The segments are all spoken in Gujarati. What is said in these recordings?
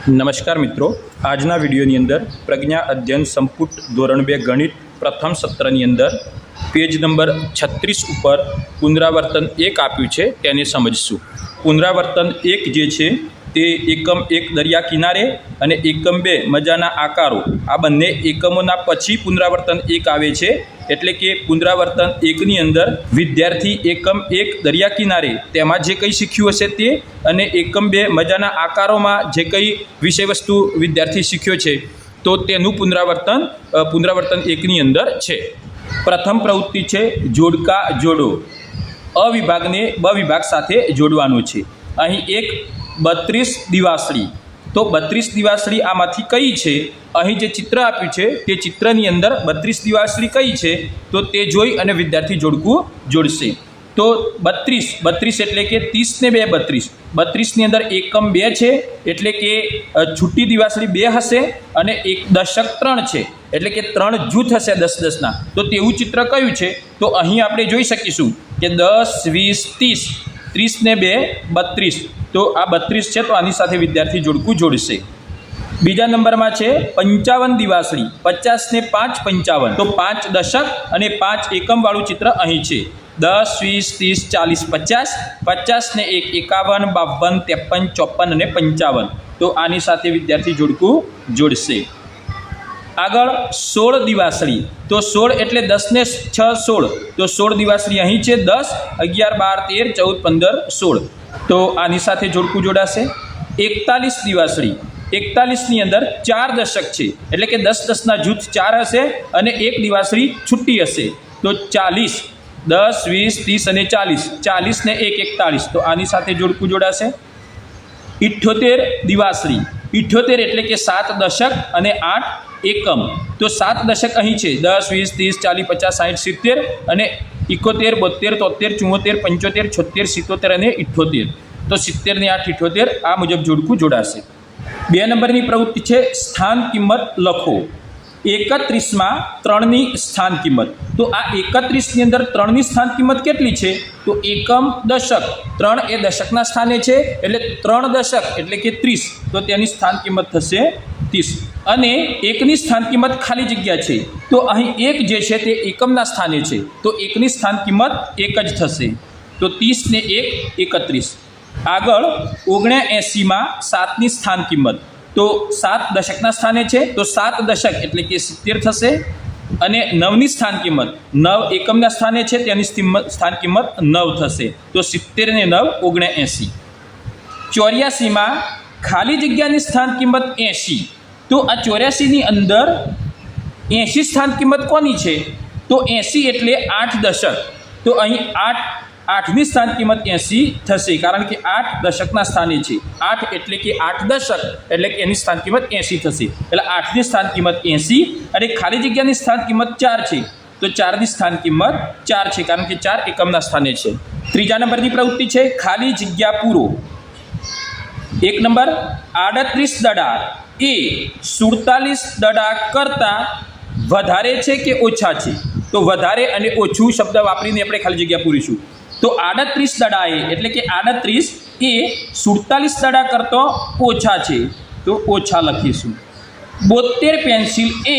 नमस्कार मित्रों, आजना विडियोनी अंदर प्रज्ञा अध्ययन संपुट धोरण 2 गणित प्रथम सत्रनी अंदर पेज नंबर 36 पर पुनरावर्तन 1 आप्युं छे तेने समजशुं। पुनरावर्तन 1 जे छे ते एकम 1 दरिया किनारे अने एकम 2 मजाना आकारो आ बंने एकमोना पछी पुनरावर्तन 1 आवे छे। एटले के पुनरावर्तन 1 नी अंदर विद्यार्थी एकम 1 दरिया किनारे तेमां जे कंई शीख्युं हशे ते अने एकम 2 मजाना आकारोमां जे कंई विषय वस्तु विद्यार्थी शीख्यो छे तो तेनुं पुनरावर्तन 1 नी अंदर छे। प्रथम प्रवृत्ति छे जोड़का जोड़ो। अ विभागने ब विभाग साथे जोड़वानो छे। अहीं एक 32 दिवासળી तो 32 दिवासળી आमांथी कई छे? अहीं जे चित्र आप्युं छे ते चित्रनी अंदर 32 दिवासળી कई छे तो ते जोई अने विद्यार्थी जोड़कું जोड़शे। तो 32 एटले के 30 ने 2 32 32 नी अंदर एकम 2 छे एटले के छूटी दिवासળી 2 हशे अने एक दशक 3 छे एटले के 3 जूथ हशे 10-10 ना। तो तेवुं चित्र कयुं छे? तो अहीं आपणे जोई शकीशुं के 10 20 30 30 ने 2 32 तो आ 32 है तो आनी साथे विद्यार्थी जोड़कું जोड़शे। बीजा नंबर में है 55 दिवासળી 50 ने 5 55 तो 5 दशक अने 5 एकम वाळुं चित्र अहीं छे। 10 20 30 40 50 50 ने 1 51 52 53 54 अने 55 तो आनी साथे विद्यार्थी जोड़कું जोड़शे। आगळ 16 दिवासળી तो 16 एटले 10 ने 6 16 तो 16 दिवासળી अहीं छे 10 11 12 13 14 15 16 तो आनी साथे जोड़कું जोड़ाशे। 41 दिवासળી 41 नी अंदर 4 दशक छे एटले के 10-10 ना जूथ 4 हशे अने एक दिवासળી छूटी हशे तो 40 10 20 30 अने 40 40 ने 1 41 तो आनी साथे जोड़कું जोड़ाशे। 78 दिवासળી 78 एटले के 7 दशक अने 8 एकम तो 7 दशक अहीं छे 10 20 30 40 50 60 70 अने 71 72 73 74 75 76 77 अने 78 तो 70 ने 8 78 आ मुजब जोड़कું जोड़ाशे। 2 नंबरनी प्रवृत्ति है स्थान किंमत लखो। 31 में 3 नी स्थान किंमत तो आ 31 नी अंदर 3 नी स्थान किंमत केटली छे? तो एकम दशक 3 ए दशकना स्थाने छे एटले 3 दशक एटले के 30 तो तेनी स्थान किंमत थशे 30 अने 1 नी स्थान किंमत खाली जग्या छे तो अहीं 1 जे छे ते एकमना स्थाने छे तो 1 नी स्थान किंमत 1 ज थशे तो 30 ने 1 31। आगळ 79 में 7 नी स्थान किंमत तो 7 दशकना स्थाने छे तो 7 दशक एटले के 70 थशे अने 9 नी स्थान किंमत 9 एकमना स्थाने छे तेनी स्थान किंमत 9 थशे तो 70 ने 9 79। 84 में खाली जग्यानी स्थान किंमत 80 तो आ 84 नी अंदर 80 स्थान किंमत कोनी छे? तो 80 एटले 8 दशक तो अहीं 8 नी स्थान किंमत 80 थशे कारण के 8 दशकना स्थाने छे 8 एटले के 8 दशक एटले के एनी स्थान किंमत 80 थशे एटले 8 नी स्थान किंमत 80 अने खाली जग्यानी स्थान किंमत 4 छे तो 4 नी स्थान किंमत 4 छे कारण के 4 एकमना स्थाने छे। त्रीजा नंबरनी प्रवृत्ति छे खाली जग्या पूरो। 1 नंबर 38 दड़ा ए 47 दड़ा करता वधारे छे के ओछा छे? तो वधारे अने ओछुं शब्द वापरीने आपणे खाली जग्या पूरीशुं। तो 38 दड़ाए एटले के 38 ए 47 दड़ा करतो ओछा छे तो ओछा लखीशुं। 72 पेन्सिल ए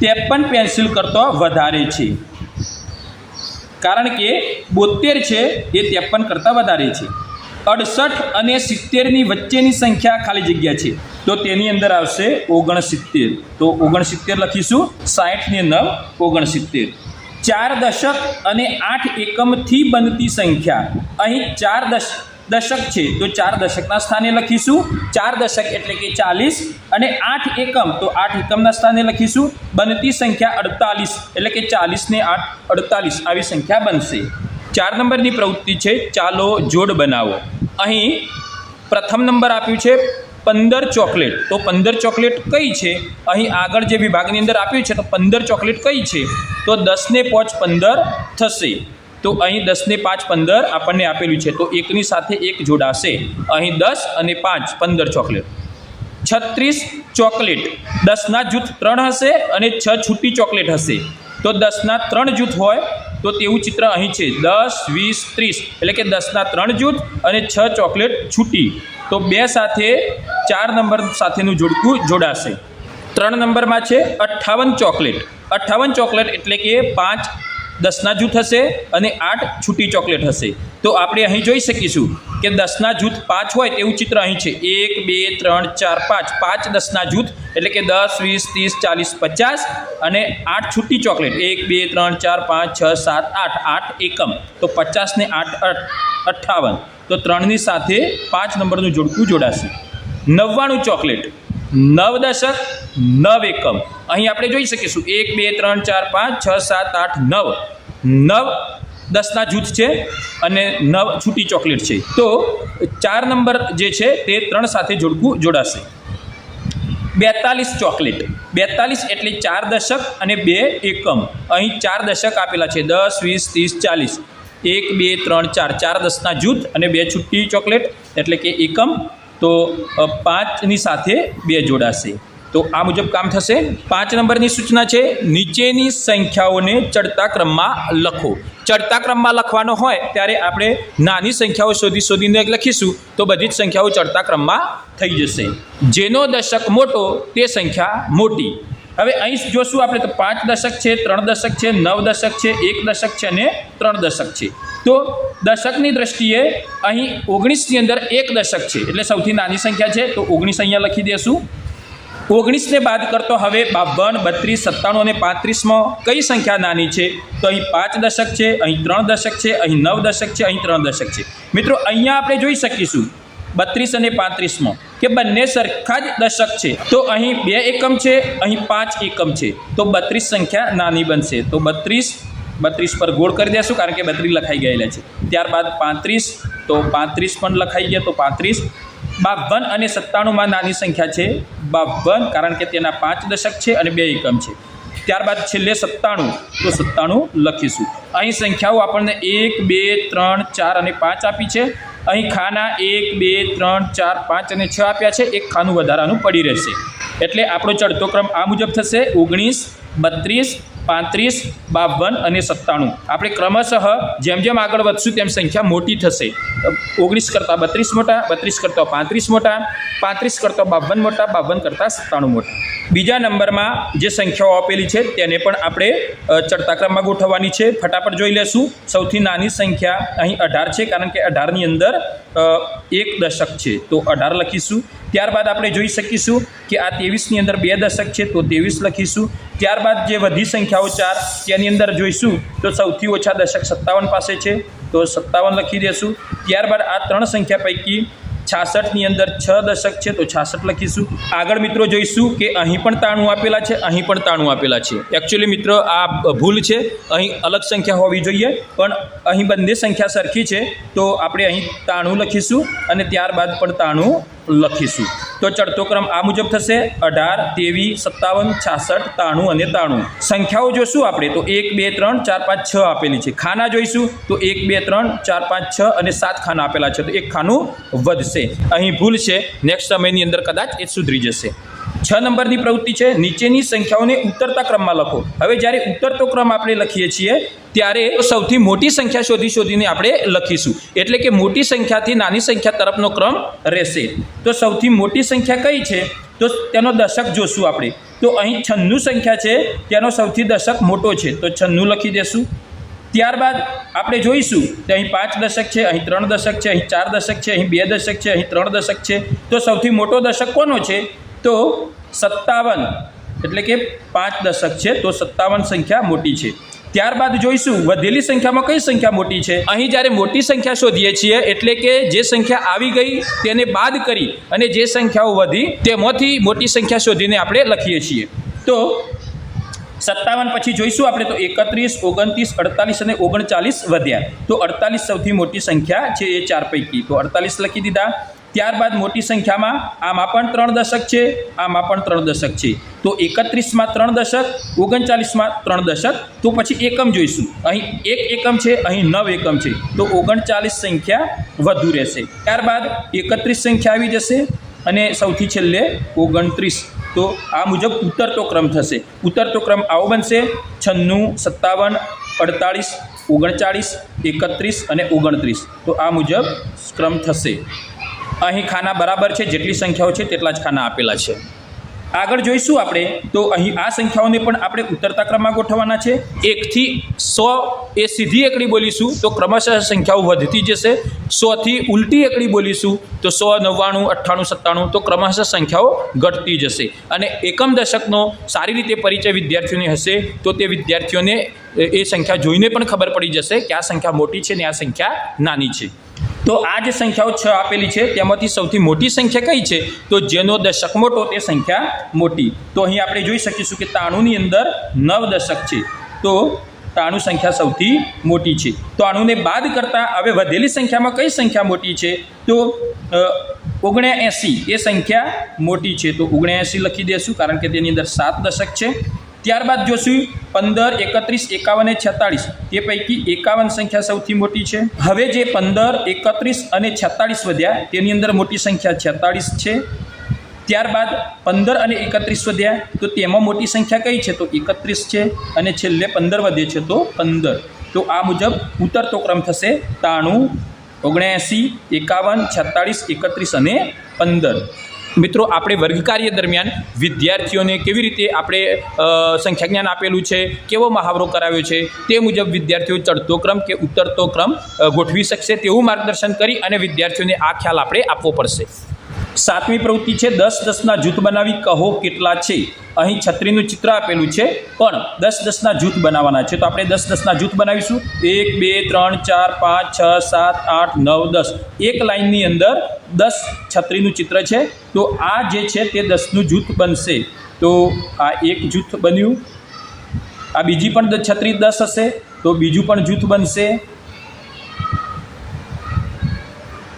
53 पेन्सिल करतो वधारे छे कारण के 72 छे ए 53 करता वधारे छे। 68 अने 70 नी वच्चेनी संख्या खाली जग्या छे तो तेनी अंदर आवशे 69 तो 69 लखीशुं। 60 ने 9 69। 4 दशक अने 8 एकम थी बनती संख्या अहीं 4 दशक छे तो 4 दशकना स्थाने लखीशुं। 4 दशक एटले के 40 अने 8 एकम तो 8 एकमना स्थाने लखीशुं। बनती संख्या 48 एटले के 40 ने 8 48 आवी संख्या बनशे। 4 नंबरनी प्रवृत्ति छे चालो जोड़ बनावो। अहीं प्रथम नंबर आप्युं छे 15 चॉकलेट तो 15 चॉकलेट कई छे? अहीं आगळ जे विभागनी अंदर आप्युं छे तो 15 चॉकलेट कई छे? तो 10 ने 5 15 थशे तो अहीं 10 ने 5 15 आपणने आपेલું छे तो 1 नी साथे 1 जोड़ाशे। अहीं 10 अने 5 15 चॉकलेट। 36 चॉकलेट 10 ना जूथ 3 हशे अने 6 छूटी चॉकलेट हशे तो 10 ना 3 जूथ होय तो तेवुं चित्र अहीं छे 10 20 30 एटले के 10 ना 3 जूथ अने 6 चॉकलेट छूटी તો 2 સાથે 4 નંબર સાથેનું જોડકું જોડાશે. 3 નંબરમાં છે 58 ચોકલેટ. 58 ચોકલેટ એટલે કે 5 10ના જૂથ હશે અને 8 છૂટી ચોકલેટ હશે. તો આપણે અહીં જોઈ શકીશું કે 10ના જૂથ 5 હોય તેવું ચિત્ર અહીં છે. 1 2 3 4 5 5 10ના જૂથ એટલે કે 10 20 30 40 50 અને 8 છૂટી ચોકલેટ 1 2 3 4 5 6 7 8 8 એકમ. તો 50 ને 8 58. તો 3ની સાથે 5 નંબરનું જોડકું જોડાશે. 99 ચોકલેટ 9 દશક 9 એકમ. અહીં આપણે જોઈ શકીશું 1 2 3 4 5 6 7 8 9 9 10ના જૂથ છે અને 9 છૂટી ચોકલેટ છે. તો 4 નંબર જે છે તે 3 સાથે જોડકું જોડાશે. 42 ચોકલેટ 42 એટલે 4 દશક અને 2 એકમ. અહીં 4 દશક આપેલા છે 10 20 30 40 1 2 3 4 4 10ના જૂથ અને 2 છૂટી ચોકલેટ એટલે કે એકમ. તો 5ની સાથે 2 જોડાશે. તો આ મુજબ કામ થશે. 5 નંબરની સૂચના છે નીચેની સંખ્યાઓને ચડતા ક્રમમાં લખો. ચડતા ક્રમમાં લખવાનો હોય ત્યારે આપણે નાની સંખ્યાઓ શોધીને લખીશું તો બધી જ સંખ્યાઓ ચડતા ક્રમમાં થઈ જશે. જેનો દશક મોટો તે સંખ્યા મોટી. હવે અહીં જોશું આપણે તો 5 દશક છે 3 દશક છે 9 દશક છે 1 દશક છે અને 3 દશક છે. તો દશકની દ્રષ્ટિએ અહીં 19ની અંદર 1 દશક છે એટલે સૌથી નાની સંખ્યા છે. તો 19 અહીંયા લખી દઈશું. 19ને બાદ કરતો હવે 52 32 97 અને 35માં કઈ સંખ્યા નાની છે? તો અહીં 5 દશક છે, અહીં 3 દશક છે, અહીં 9 દશક છે, અહીં 3 દશક છે. મિત્રો અહીંયા આપણે જોઈ શકીશું 32 અને 35માં કે બંને સરખા જ દશક છે. તો અહીં 2 એકમ છે, અહીં 5 એકમ છે. તો 32 સંખ્યા નાની બનશે. તો 32 પર ગોળ કરી દેશું કારણ કે 32 લખાઈ ગયેલા છે. ત્યારબાદ 35 તો 35 પણ લખાઈ ગયા તો 35. 52 અને 97માં નાની સંખ્યા છે 52 કારણ કે તેના 5 દશક છે અને 2 એકમ છે. ત્યારબાદ છેલ્લે 97 તો 97 લખીશું. અહીં સંખ્યાઓ આપણને 1 2 3 4 અને 5 આપી છે. અહીં ખાના 1 2 3 4 5 અને 6 આપ્યા છે. એક ખાનું વધારાનું પડી રહેશે. એટલે આપણો ચડતો ક્રમ આ મુજબ થશે 19 32 35 52 અને 97. આપણે ક્રમશઃ જેમ જેમ આગળ વધશું તેમ સંખ્યા મોટી થશે. 19 કરતાં 32 મોટા, 32 કરતાં 35 મોટા, 35 કરતાં 52 મોટા, 52 કરતાં 97 મોટા. બીજા નંબરમાં જે સંખ્યાઓ આપેલી છે તેને પણ આપણે ચડતા ક્રમમાં ગોઠવવાની છે. ફટાફટ જોઈ લેશું. સૌથી નાની સંખ્યા અહીં 18 છે કારણ કે 18ની અંદર 1 દશક છે તો 18 લખીશું. ત્યારબાદ આપણે જોઈ શકીશું કે આ 23ની અંદર 2 દશક છે તો 23 લખીશું. ત્યારબાદ જે વધી સંખ્યાઓ 4 તેની અંદર જોઈશું તો સૌથી ઓછા દશક 57 પાસે છે તો 57 લખી દઈશું. ત્યારબાદ આ 3 સંખ્યા પૈકી 66ની અંદર 6 દશક છે તો 66 લખીશું. આગળ મિત્રો જોઈશું કે અહીં પણ 93 આપેલા છે, અહીં પણ 93 આપેલા છે. એકચ્યુઅલી મિત્રો આ ભૂલ છે. અહીં અલગ સંખ્યા હોવી જોઈએ પણ અહીં બંને સંખ્યા સરખી છે તો આપણે અહીં 93 લખીશું અને ત્યારબાદ પણ 93 લખીશું. તો ચડતો ક્રમ આ મુજબ થશે 18 23 57 66 93 અને 93. સંખ્યાઓ જોશું આપણે તો 1 2 3 4 5 6 આપેલી છે. ખાના જોઈશું તો 1 2 3 4 5 6 અને 7 ખાના આપેલા છે તો એક ખાનું વધશે. અહીં ભૂલ છે. નેક્સ્ટ સમયની અંદર કદાચ એ સુધરી જશે. 6 નંબરની પ્રવૃત્તિ છે નીચેની સંખ્યાઓને ઉતરતા ક્રમમાં લખો. હવે જ્યારે ઉતરતો ક્રમ આપણે લખીએ છીએ ત્યારે સૌથી મોટી સંખ્યા શોધીને આપણે લખીશું. એટલે કે મોટી સંખ્યાથી નાની સંખ્યા તરફનો ક્રમ રહેશે. તો સૌથી મોટી સંખ્યા કઈ છે તો તેનો દશક જોશું આપણે. તો અહીં 96 સંખ્યા છે તેનો સૌથી દશક મોટો છે તો 96 લખી દેશું. ત્યારબાદ આપણે જોઈશું કે અહીં 5 દશક છે, અહીં 3 દશક છે, અહીં 4 દશક છે, અહીં 2 દશક છે, અહીં 3 દશક છે. તો સૌથી મોટો દશક કોનો છે તો 57 એટલે કે 5 દશક છે તો 57 સંખ્યા મોટી છે. ત્યારબાદ જોઈશું વધેલી સંખ્યામાં કઈ સંખ્યા મોટી છે. અહીં જ્યારે મોટી સંખ્યા શોધીએ છીએ એટલે કે જે સંખ્યા આવી ગઈ તેને બાદ કરી અને જે સંખ્યાઓ વધી તેમાંથી મોટી સંખ્યા શોધીને આપણે લખીએ છીએ. તો 57 પછી જોઈશું આપણે તો 31 29 48 અને 39 વધ્યા. તો 48 સૌથી મોટી સંખ્યા છે એ 4 પૈકી તો 48 લખી દીધા. ત્યારબાદ મોટી સંખ્યામાં આમાં પણ 3 દશક છે, આમાં પણ 3 દશક છે. તો 31માં 3 દશક, 39માં 3 દશક. તો પછી એકમ જોઈશું. અહીં 1 એકમ છે, અહીં 9 એકમ છે તો 39 સંખ્યા વધુ રહેશે. ત્યારબાદ 31 સંખ્યા આવી જશે અને સૌથી છેલ્લે 29. તો આ મુજબ ઉતરતો ક્રમ થશે. ઉતરતો ક્રમ આવો બનશે 96 57 48 39 31 અને 29. તો આ મુજબ ક્રમ થશે. અહીં ખાના બરાબર છે, જેટલી સંખ્યાઓ છે તેટલા જ ખાના આપેલા છે. આગળ જોઈશું આપણે તો અહીં આ સંખ્યાઓને પણ આપણે ઉતરતા ક્રમમાં ગોઠવવાના છે. 1 થી 100 એ સીધી એકડી બોલીશું તો ક્રમશઃ સંખ્યાઓ વધતી જશે. 100 થી ઉલટી એકડી બોલીશું તો 100, 99, 98, 97 તો ક્રમશઃ સંખ્યાઓ ઘટતી જશે. અને એકમ દશકનો સારી રીતે પરિચય વિદ્યાર્થીઓને હશે તો તે વિદ્યાર્થીઓને એ સંખ્યા જોઈને પણ ખબર પડી જશે કે આ સંખ્યા મોટી છે ને આ સંખ્યા નાની છે. તો આ જે સંખ્યાઓ 6 આપેલી છે તેમાંથી સૌથી મોટી સંખ્યા કઈ છે? તો જેનો દશક મોટો તે સંખ્યા મોટી. તો અહીં આપણે જોઈ શકીશું કે 93ની અંદર 9 દશક છે, તો 93 સંખ્યા સૌથી મોટી છે. તો 93ને બાદ કરતાં હવે વધેલી સંખ્યામાં કઈ સંખ્યા મોટી છે? તો 79 એ સંખ્યા મોટી છે. તો 79 લખી દેશું કારણ કે તેની અંદર 7 દશક છે. ત્યારબાદ જોશું 15, 31, 51 અને 46 તે પૈકી 51 સંખ્યા સૌથી મોટી છે. હવે જે 15, 31 અને 46 વધ્યા તેની અંદર મોટી સંખ્યા 46 છે. ત્યારબાદ 15 અને 31 વધ્યા તો તેમાં મોટી સંખ્યા કઈ છે? તો 31 છે. અને છેલ્લે 15 વધે છે તો 15. તો આ મુજબ ઉતરતો ક્રમ થશે 93, 79, 51, 46, 31 અને 15. મિત્રો, આપણે વર્ગકાર્ય દરમિયાન વિદ્યાર્થીઓને કેવી રીતે આપણે સંખ્યા જ્ઞાન આપેલું છે, કેવો મહાવરો કરાવ્યો છે, તે મુજબ વિદ્યાર્થીઓ ચડતો ક્રમ કે ઉતરતો ક્રમ ગોઠવી શકશે તેવું માર્ગદર્શન કરી અને વિદ્યાર્થીઓને આ ખ્યાલ આપણે આપવો પડશે. 7મી પ્રવૃત્તિ છે 10 10ના જૂથ બનાવી કહો કેટલા છે. અહીં છત્રીનું ચિત્ર આપેલું છે પણ 10 10ના જૂથ બનાવવાના છે. તો આપણે 10 10ના જૂથ બનાવીશું. 1, 2, 3, 4, 5, 6, 7, 8, 9, 10. એક લાઇનની અંદર 10 છત્રીનું ચિત્ર છે. તો આ જે છે તે 10નું જૂથ બનશે. તો આ એક જૂથ બન્યું. આ બીજી પણ છત્રી 10 હશે તો બીજું પણ જૂથ બનશે.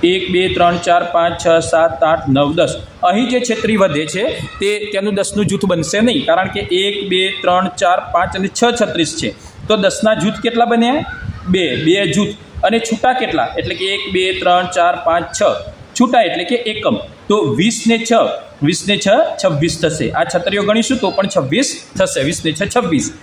1, 2, 3, 4, 5, 6, 7, 8, 9, 10. અહીં જે છત્રી વધે છે તે તેનું 10નું જૂથ બનશે નહીં કારણ કે 1, 2, 3, 4, 5 અને 6 36 છે. તો 10ના જૂથ કેટલા બન્યા? 2 જૂથ. અને છૂટા કેટલા? એટલે કે 1, 2, 3, 4, 5, 6 છૂટા એટલે કે એકમ. તો 20 ને 6, 20 ને 6 26 થશે. આ છત્રીઓ ગણીશું તો પણ 26 થશે. 20 ને 6 26.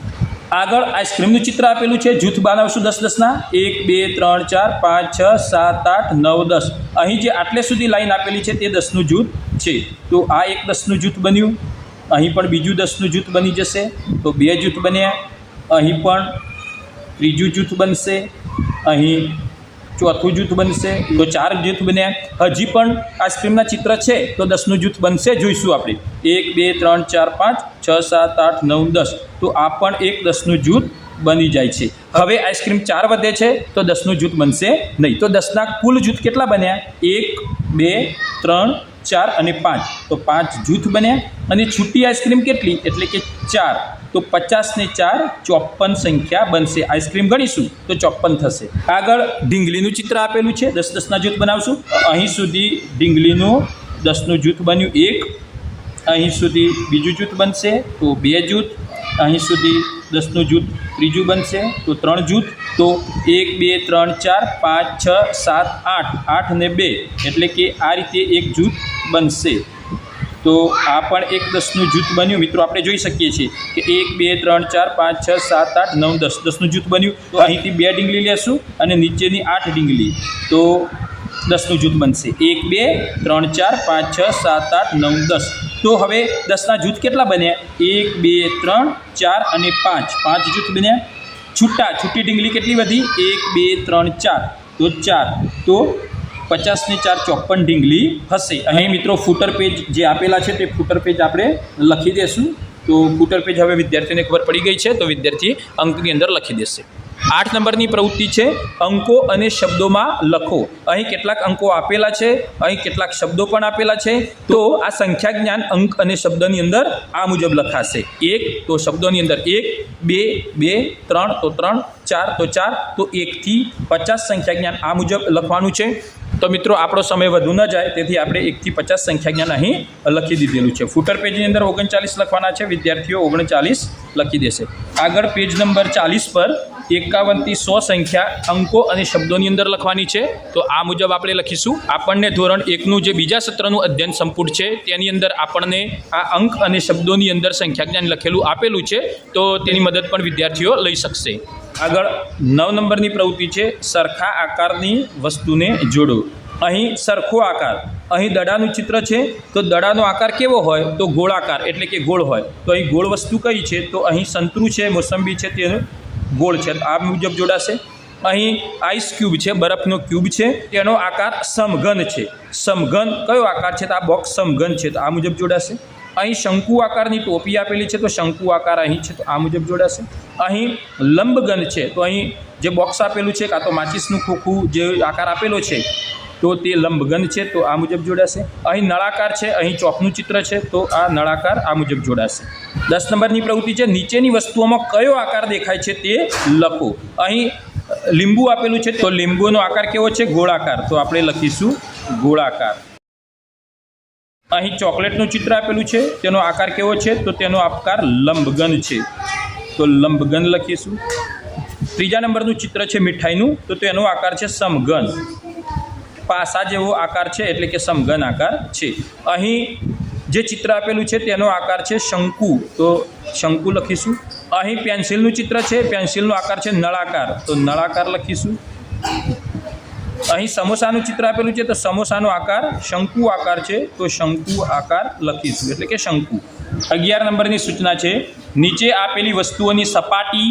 આગળ આઈસ્ક્રીમનું ચિત્ર આપેલું છે. જૂથ બનાવશું 10 10ના. 1, 2, 3, 4, 5, 6, 7, 8, 9, 10. અહીં જે આટલે સુધી લાઈન આપેલી છે તે 10નું જૂથ છે. તો આ એક 10નું જૂથ બન્યું. અહીં પણ બીજું 10નું જૂથ બની જશે. તો 2 જૂથ બન્યા. અહીં પણ ત્રીજું જૂથ બનશે. અહીં ચોથું જૂથ બનશે. તો 4 જૂથ બન્યા. હજી પણ આઈસ્ક્રીમના ચિત્ર છે તો 10નું જૂથ બનશે. જોઈશું આપણે. 1, 2, 3, 4, 5, 6, 7, 8, 9, 10. તો આ પણ એક 10નું જૂથ બની જાય છે. હવે આઈસ્ક્રીમ 4 વધે છે તો 10નું જૂથ બનશે નહીં. તો 10ના કુલ જૂથ કેટલા બન્યા? 1, 2, 3, 4 અને 5. તો 5 જૂથ બન્યા. અને છૂટી આઈસ્ક્રીમ કેટલી? એટલે કે 4. તો 50 ને 4 54 સંખ્યા બનશે. આઈસ્ક્રીમ ગણીશું તો 54 થશે. આગળ ઢીંગલીનું ચિત્ર આપેલું છે. 10 10ના જૂથ બનાવશું. અહીં સુધી ઢીંગલીનું 10નું જૂથ બન્યું 1. અહીં સુધી બીજું જૂથ બનશે તો 2 જૂથ. અહીં સુધી 10નું જૂથ ત્રીજું બનશે તો 3 જૂથ. તો 1, 2, 3, 4, 5, 6, 7, 8, 8 ને 2 એટલે કે આ રીતે એક જૂથ બનશે. તો આ પણ એક 10નું જૂથ બન્યું. મિત્રો, આપણે જોઈ શકીએ છીએ કે 1, 2, 3, 4, 5, 6, 7, 8, 9, 10 10નું જૂથ બન્યું. તો અહીંથી 2 ડીંગલી લેશું અને નીચેની 8 ડીંગલી. તો 10નું જૂથ બનશે. 1, 2, 3, 4, 5, 6, 7, 8, 9, 10. તો હવે 10ના જૂથ કેટલા બન્યા? 1, 2, 3, 4 અને 5. 5 જૂથ બન્યા. છૂટી ડીંગલી કેટલી વધી? 1, 2, 3, 4. તો 4. તો 50 ને 4 54 ડીંગલી હશે. અહીં મિત્રો ફૂટર પેજ જે આપેલા છે તે ફૂટર પેજ આપણે લખી દેશું. તો ફૂટર પેજ હવે વિદ્યાર્થીઓને ખબર પડી ગઈ છે તો વિદ્યાર્થી અંકની અંદર લખી દેશે. 8 નંબરની પ્રવૃત્તિ છે અંકો અને શબ્દોમાં લખો. અહીં કેટલાક અંકો આપેલા છે, અહીં કેટલાક શબ્દો પણ આપેલા છે. તો આ સંખ્યા જ્ઞાન અંક અને શબ્દની અંદર આ મુજબ લખાશે. 1 તો શબ્દોની અંદર 1, 2, 2, 3 તો 3, 4 તો 4. તો 1 થી 50 સંખ્યા જ્ઞાન આ મુજબ લખવાનું છે. તો મિત્રો, આપણો સમય વધુ ન જાય તેથી આપણે 1 થી 50 સંખ્યા જ્ઞાન અહીં લખી દીધેલું છે. ફૂટર પેજની અંદર 39 લખવાના છે. વિદ્યાર્થીઓ 39 લખી દેશે. આગળ પેજ નંબર 40 પર 51 થી 100 સંખ્યા અંકો અને શબ્દોની અંદર લખવાની છે. તો આ મુજબ આપણે લખીશું. આપણને ધોરણ 1નું જે બીજા સત્રનું અધ્યયન સંપૂર્ણ છે તેની અંદર આપણને આ અંક અને શબ્દોની અંદર સંખ્યા જ્ઞાન લખેલું આપેલું છે. તો તેની મદદ પણ વિદ્યાર્થીઓ લઈ શકશે. આગળ 9 નંબરની પ્રવૃત્તિ છે સરખા આકારની વસ્તુને જોડો. અહીં સરખો આકાર અહીં દડાનું ચિત્ર છે તો દડાનો આકાર કેવો હોય તો ગોળાકાર એટલે કે ગોળ હોય. તો અહીં ગોળ વસ્તુ કઈ છે તો અહીં સંતરું છે, મોસંબી છે, તે ગોળ છે. આ મુજબ જોડાશે. અહીં આઈસ ક્યુબ છે, બરફનો ક્યુબ છે, તેનો આકાર સમઘન છે. સમઘન કયો આકાર છે તો આ બોક્સ સમઘન છે, તો આ મુજબ જોડાશે. અહીં શંકુ આકારની ટોપી આપેલી છે તો શંકુ આકાર અહીં છે, તો આ મુજબ જોડાશે. અહીં લંબઘન છે તો અહીં જે બોક્સ આપેલું છે કાં તો માચિસનું ખોખું જે આકાર આપેલો છે તો તે લંબઘન છે, તો આ મુજબ જોડાશે. અહીં નળાકાર છે, અહીં ચોકનું ચિત્ર છે તો આ નળાકાર આ મુજબ જોડાશે. 10 નંબરની પ્રવૃત્તિ છે નીચેની વસ્તુઓમાં કયો આકાર દેખાય છે તે લખો. અહીં લીંબુ આપેલું છે તો લીંબુનો આકાર કેવો છે ગોળાકાર, તો આપણે લખીશું ગોળાકાર. અહીં ચોકલેટનું ચિત્ર આપેલું છે તેનો આકાર કેવો છે તો તેનો આકાર લંબઘન છે, તો લંબઘન લખીશું. 3જા નંબરનું ચિત્ર છે મીઠાઈનું તો તેનો આકાર છે સમઘન, પાસા જેવો આકાર છે એટલે કે સમઘન આકાર છે. અહીં જે ચિત્ર આપેલું છે તેનો આકાર છે શંકુ, તો શંકુ લખીશું. અહીં પેન્સિલનું ચિત્ર છે, પેન્સિલનો આકાર છે નળાકાર, તો નળાકાર લખીશું. અહીં સમોસાનું ચિત્ર આપેલું છે તો સમોસાનો આકાર શંકુ આકાર છે, તો શંકુ આકાર લખીશું એટલે કે શંકુ. 11 નંબરની સૂચના છે નીચે આપેલી વસ્તુઓની સપાટી,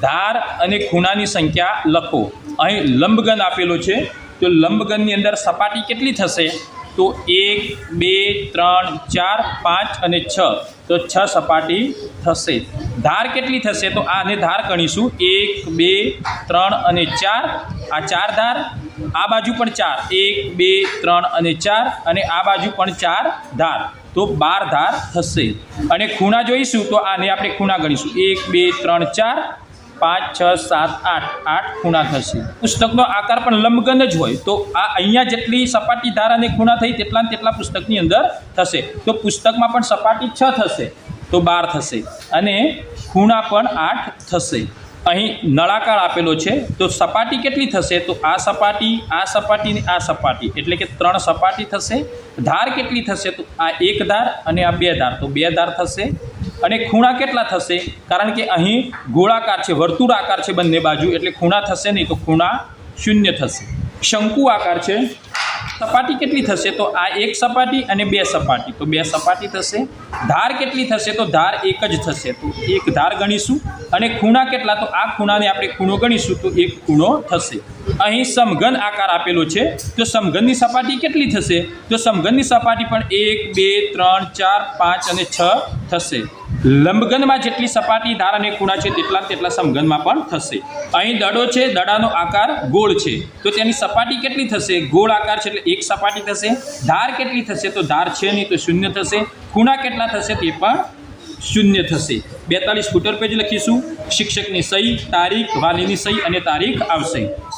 ધાર અને ખૂણાની સંખ્યા લખો. અહીં લંબઘન આપેલો છે તો લંબઘનની અંદર સપાટી કેટલી થશે તો 1 2 3 4 5 અને 6, તો 6 સપાટી થશે. ધાર કેટલી થશે તો આને ધાર ગણીશું 1 2 3 અને 4, આ 4 ધાર. આ બાજુ પણ 4, 1 2 3 અને 4, અને આ બાજુ પણ 4 ધાર, તો 12 ધાર થશે. અને ખૂણા જોઈશું તો આને આપણે ખૂણા ગણીશું 1 2 3 4 5 6 7 8, 8 ખૂણા થશે. પુસ્તકનો આકાર પણ લંબઘન જ હોય તો આ અહીંયા જેટલી સપાટી, ધાર અને ખૂણા થઈ તેટલા પુસ્તકની અંદર થશે. તો પુસ્તકમાં પણ સપાટી 6 થશે તો 12 થશે, અને ખૂણા પણ 8 થશે. અહીં નળાકાર આપેલો છે તો સપાટી કેટલી થશે તો આ સપાટી, આ સપાટી અને આ સપાટી એટલે કે 3 સપાટી થશે. ધાર કેટલી થશે તો આ 1 ધાર અને આ 2 ધાર, તો 2 ધાર થશે. અને ખૂણા કેટલા થશે કારણ કે અહીં ગોળાકાર છે, વર્તુળ આકાર છે બંને બાજુ, એટલે ખૂણા થશે નહીં, તો ખૂણા 0 થશે. શંકુ આકાર છે, સપાટી કેટલી થશે તો આ 1 સપાટી અને 2 સપાટી, તો 2 સપાટી થશે. ધાર કેટલી થશે તો ધાર 1 જ થશે, તો 1 ધાર ગણીશું. અને ખૂણા કેટલા તો આ ખૂણાને આપણે ખૂણો ગણીશું તો 1 ખૂણો થશે. અહીં સમઘન આકાર આપેલો છે તો સમઘનની સપાટી કેટલી થશે તો સમઘનની સપાટી પણ 1 2 3 4 5 અને 6 થશે. લંબઘનમાં જેટલી સપાટી, ધાર અને ખૂણા છે તેટલા સમઘનમાં પણ થશે. અહીં દડો છે, દડાનો આકાર ગોળ છે તો તેની સપાટી કેટલી થશે ગોળ આકાર છે એટલે 1 સપાટી થશે. ધાર કેટલી થશે તો ધાર છે નહીં તો 0 થશે. ખૂણા કેટલા થશે તે પણ 0 થશે. 42 ફૂટર પેજ લખીશું. શિક્ષકની સહી, તારીખ, વાલીની સહી અને તારીખ આવશે.